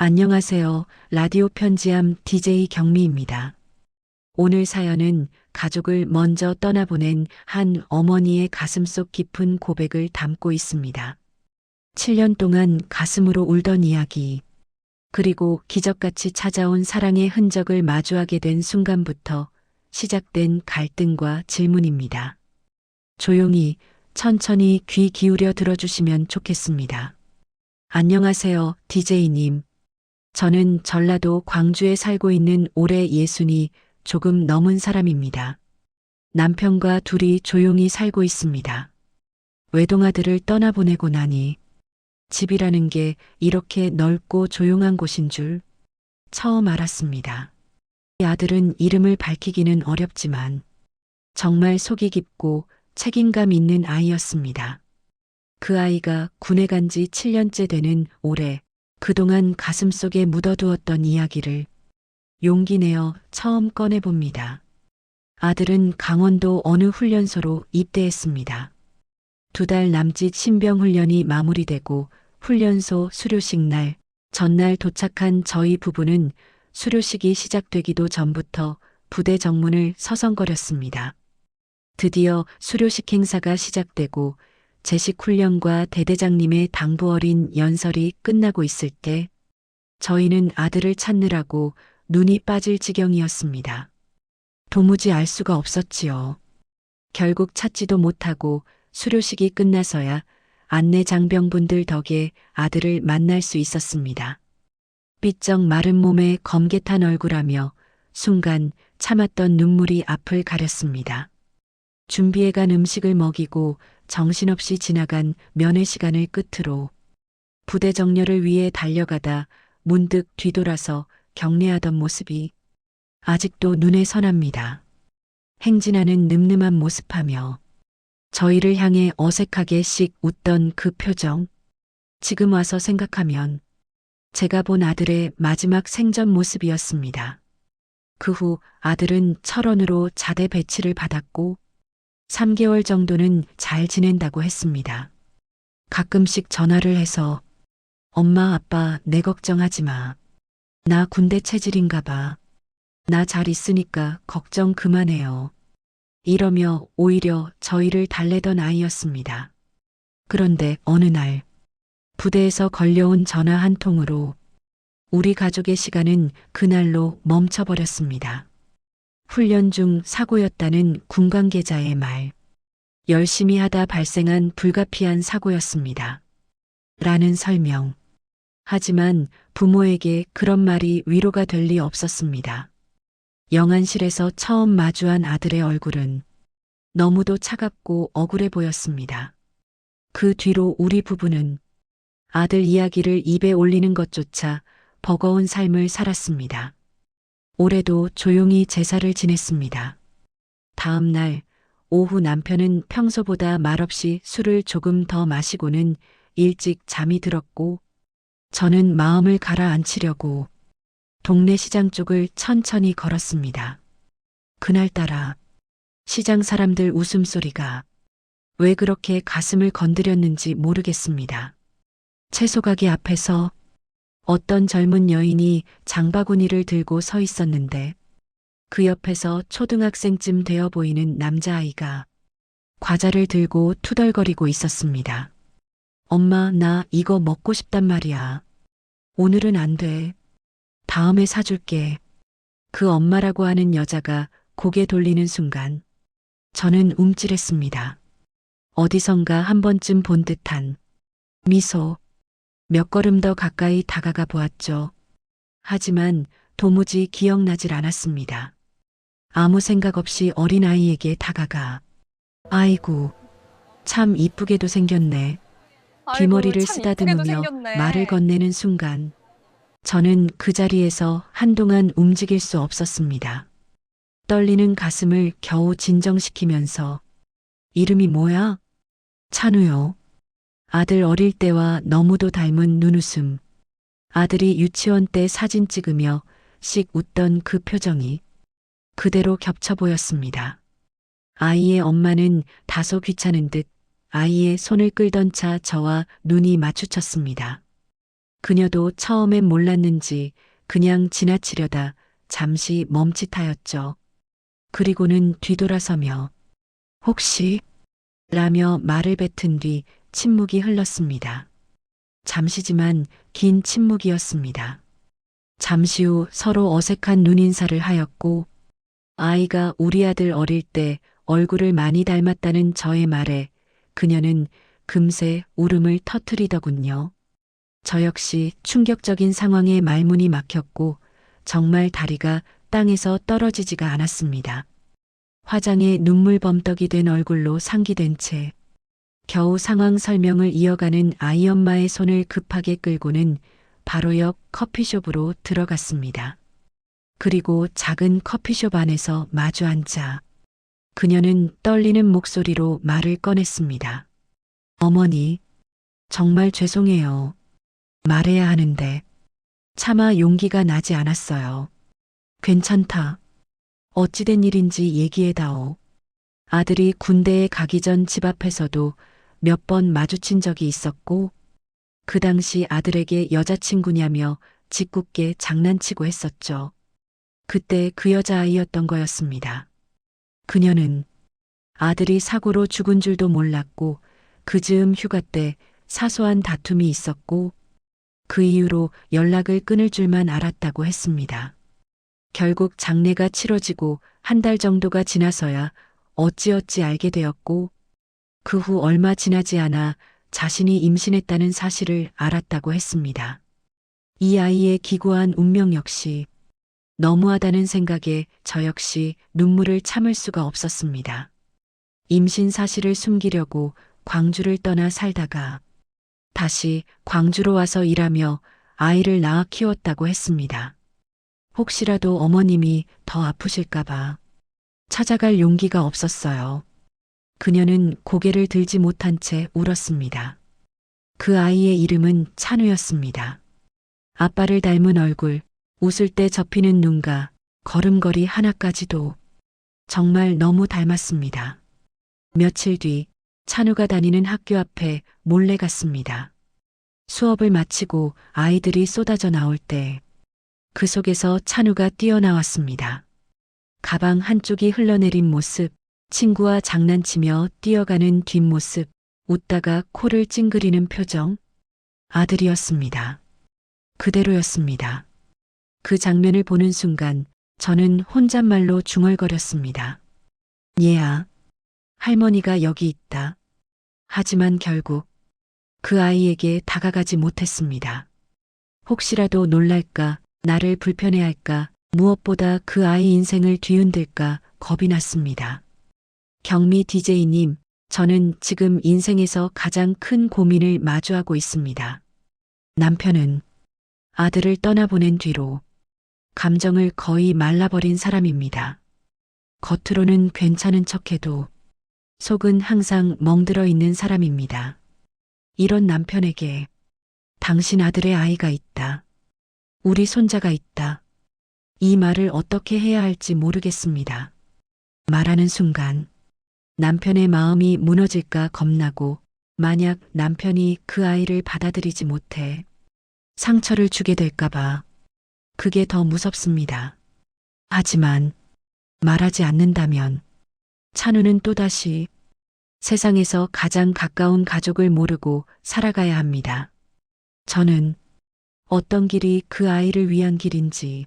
안녕하세요. 라디오 편지함 DJ 경미입니다. 오늘 사연은 가족을 먼저 떠나보낸 한 어머니의 가슴속 깊은 고백을 담고 있습니다. 7년 동안 가슴으로 울던 이야기, 그리고 기적같이 찾아온 사랑의 흔적을 마주하게 된 순간부터 시작된 갈등과 질문입니다. 조용히, 천천히 귀 기울여 들어주시면 좋겠습니다. 안녕하세요, DJ님. 저는 전라도 광주에 살고 있는 올해 60이 조금 넘은 사람입니다. 남편과 둘이 조용히 살고 있습니다. 외동아들을 떠나보내고 나니 집이라는 게 이렇게 넓고 조용한 곳인 줄 처음 알았습니다. 이 아들은 이름을 밝히기는 어렵지만 정말 속이 깊고 책임감 있는 아이였습니다. 그 아이가 군에 간 지 7년째 되는 올해 그동안 가슴속에 묻어두었던 이야기를 용기 내어 처음 꺼내봅니다. 아들은 강원도 어느 훈련소로 입대했습니다. 2달 남짓 신병 훈련이 마무리되고 훈련소 수료식 날, 전날 도착한 저희 부부는 수료식이 시작되기도 전부터 부대 정문을 서성거렸습니다. 드디어 수료식 행사가 시작되고 제식 훈련과 대대장님의 당부 어린 연설이 끝나고 있을 때 저희는 아들을 찾느라고 눈이 빠질 지경이었습니다. 도무지 알 수가 없었지요. 결국 찾지도 못하고 수료식이 끝나서야 안내 장병분들 덕에 아들을 만날 수 있었습니다. 삐쩍 마른 몸에 검게탄 얼굴하며 순간 참았던 눈물이 앞을 가렸습니다. 준비해간 음식을 먹이고 정신없이 지나간 면회 시간을 끝으로 부대 정렬을 위해 달려가다 문득 뒤돌아서 경례하던 모습이 아직도 눈에 선합니다. 행진하는 늠름한 모습하며 저희를 향해 어색하게 씩 웃던 그 표정. 지금 와서 생각하면 제가 본 아들의 마지막 생전 모습이었습니다. 그 후 아들은 철원으로 자대 배치를 받았고 3개월 정도는 잘 지낸다고 했습니다. 가끔씩 전화를 해서 엄마 아빠 내 걱정하지 마. 나 군대 체질인가 봐. 나 잘 있으니까 걱정 그만해요. 이러며 오히려 저희를 달래던 아이였습니다. 그런데 어느 날 부대에서 걸려온 전화 한 통으로 우리 가족의 시간은 그날로 멈춰버렸습니다. 훈련 중 사고였다는 군 관계자의 말. 열심히 하다 발생한 불가피한 사고였습니다. 라는 설명. 하지만 부모에게 그런 말이 위로가 될 리 없었습니다. 영안실에서 처음 마주한 아들의 얼굴은 너무도 차갑고 억울해 보였습니다. 그 뒤로 우리 부부는 아들 이야기를 입에 올리는 것조차 버거운 삶을 살았습니다. 올해도 조용히 제사를 지냈습니다. 다음 날 오후 남편은 평소보다 말없이 술을 조금 더 마시고는 일찍 잠이 들었고 저는 마음을 가라앉히려고 동네 시장 쪽을 천천히 걸었습니다. 그날따라 시장 사람들 웃음소리가 왜 그렇게 가슴을 건드렸는지 모르겠습니다. 채소 가게 앞에서 어떤 젊은 여인이 장바구니를 들고 서 있었는데 그 옆에서 초등학생쯤 되어 보이는 남자아이가 과자를 들고 투덜거리고 있었습니다. 엄마, 나 이거 먹고 싶단 말이야. 오늘은 안 돼. 다음에 사줄게. 그 엄마라고 하는 여자가 고개 돌리는 순간 저는 움찔했습니다. 어디선가 한 번쯤 본 듯한 미소. 몇 걸음 더 가까이 다가가 보았죠. 하지만 도무지 기억나질 않았습니다. 아무 생각 없이 어린아이에게 다가가 아이고, 참 이쁘게도 생겼네. 아이고, 뒷머리를 참 이쁘게도 쓰다듬으며 생겼네. 말을 건네는 순간 저는 그 자리에서 한동안 움직일 수 없었습니다. 떨리는 가슴을 겨우 진정시키면서 이름이 뭐야? 찬우요. 아들 어릴 때와 너무도 닮은 눈웃음. 아들이 유치원 때 사진 찍으며 씩 웃던 그 표정이 그대로 겹쳐 보였습니다. 아이의 엄마는 다소 귀찮은 듯 아이의 손을 끌던 차 저와 눈이 마주쳤습니다. 그녀도 처음엔 몰랐는지 그냥 지나치려다 잠시 멈칫하였죠. 그리고는 뒤돌아서며 혹시 라며 말을 뱉은 뒤 침묵이 흘렀습니다. 잠시지만 긴 침묵이었습니다. 잠시 후 서로 어색한 눈인사를 하였고 아이가 우리 아들 어릴 때 얼굴을 많이 닮았다는 저의 말에 그녀는 금세 울음을 터뜨리더군요. 저 역시 충격적인 상황에 말문이 막혔고 정말 다리가 땅에서 떨어지지가 않았습니다. 화장에 눈물 범벅이 된 얼굴로 상기된 채 겨우 상황 설명을 이어가는 아이 엄마의 손을 급하게 끌고는 바로 옆 커피숍으로 들어갔습니다. 그리고 작은 커피숍 안에서 마주 앉자 그녀는 떨리는 목소리로 말을 꺼냈습니다. 어머니, 정말 죄송해요. 말해야 하는데 차마 용기가 나지 않았어요. 괜찮다. 어찌된 일인지 얘기해다오. 아들이 군대에 가기 전 집 앞에서도 몇 번 마주친 적이 있었고 그 당시 아들에게 여자친구냐며 짓궂게 장난치고 했었죠. 그때 그 여자아이였던 거였습니다. 그녀는 아들이 사고로 죽은 줄도 몰랐고 그 즈음 휴가 때 사소한 다툼이 있었고 그 이후로 연락을 끊을 줄만 알았다고 했습니다. 결국 장례가 치러지고 한 달 정도가 지나서야 어찌어찌 알게 되었고 그 후 얼마 지나지 않아 자신이 임신했다는 사실을 알았다고 했습니다. 이 아이의 기구한 운명 역시 너무하다는 생각에 저 역시 눈물을 참을 수가 없었습니다. 임신 사실을 숨기려고 광주를 떠나 살다가 다시 광주로 와서 일하며 아이를 낳아 키웠다고 했습니다. 혹시라도 어머님이 더 아프실까봐 찾아갈 용기가 없었어요. 그녀는 고개를 들지 못한 채 울었습니다. 그 아이의 이름은 찬우였습니다. 아빠를 닮은 얼굴, 웃을 때 접히는 눈과 걸음걸이 하나까지도 정말 너무 닮았습니다. 며칠 뒤 찬우가 다니는 학교 앞에 몰래 갔습니다. 수업을 마치고 아이들이 쏟아져 나올 때 그 속에서 찬우가 뛰어나왔습니다. 가방 한쪽이 흘러내린 모습, 친구와 장난치며 뛰어가는 뒷모습, 웃다가 코를 찡그리는 표정, 아들이었습니다. 그대로였습니다. 그 장면을 보는 순간 저는 혼잣말로 중얼거렸습니다. 얘야, 할머니가 여기 있다. 하지만 결국 그 아이에게 다가가지 못했습니다. 혹시라도 놀랄까, 나를 불편해할까, 무엇보다 그 아이 인생을 뒤흔들까 겁이 났습니다. 경미 DJ님, 저는 지금 인생에서 가장 큰 고민을 마주하고 있습니다. 남편은 아들을 떠나보낸 뒤로 감정을 거의 말라버린 사람입니다. 겉으로는 괜찮은 척해도 속은 항상 멍들어 있는 사람입니다. 이런 남편에게 당신 아들의 아이가 있다. 우리 손자가 있다. 이 말을 어떻게 해야 할지 모르겠습니다. 말하는 순간 남편의 마음이 무너질까 겁나고 만약 남편이 그 아이를 받아들이지 못해 상처를 주게 될까봐 그게 더 무섭습니다. 하지만 말하지 않는다면 찬우는 또다시 세상에서 가장 가까운 가족을 모르고 살아가야 합니다. 저는 어떤 길이 그 아이를 위한 길인지,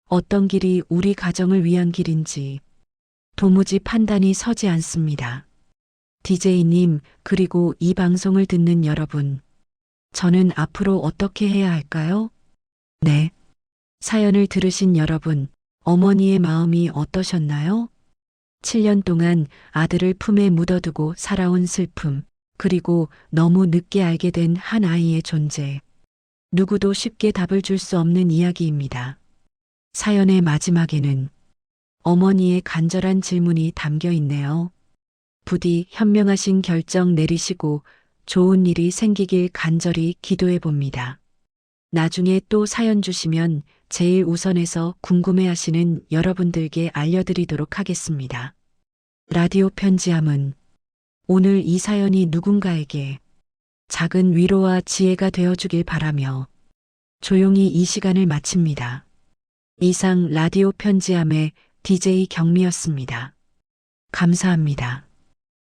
어떤 길이 우리 가정을 위한 길인지 도무지 판단이 서지 않습니다. DJ님, 그리고 이 방송을 듣는 여러분, 저는 앞으로 어떻게 해야 할까요? 네. 사연을 들으신 여러분, 어머니의 마음이 어떠셨나요? 7년 동안 아들을 품에 묻어두고 살아온 슬픔, 그리고 너무 늦게 알게 된 한 아이의 존재. 누구도 쉽게 답을 줄 수 없는 이야기입니다. 사연의 마지막에는 어머니의 간절한 질문이 담겨 있네요. 부디 현명하신 결정 내리시고 좋은 일이 생기길 간절히 기도해 봅니다. 나중에 또 사연 주시면 제일 우선해서 궁금해하시는 여러분들께 알려드리도록 하겠습니다. 라디오 편지함은 오늘 이 사연이 누군가에게 작은 위로와 지혜가 되어주길 바라며 조용히 이 시간을 마칩니다. 이상 라디오 편지함의 DJ 경미였습니다. 감사합니다.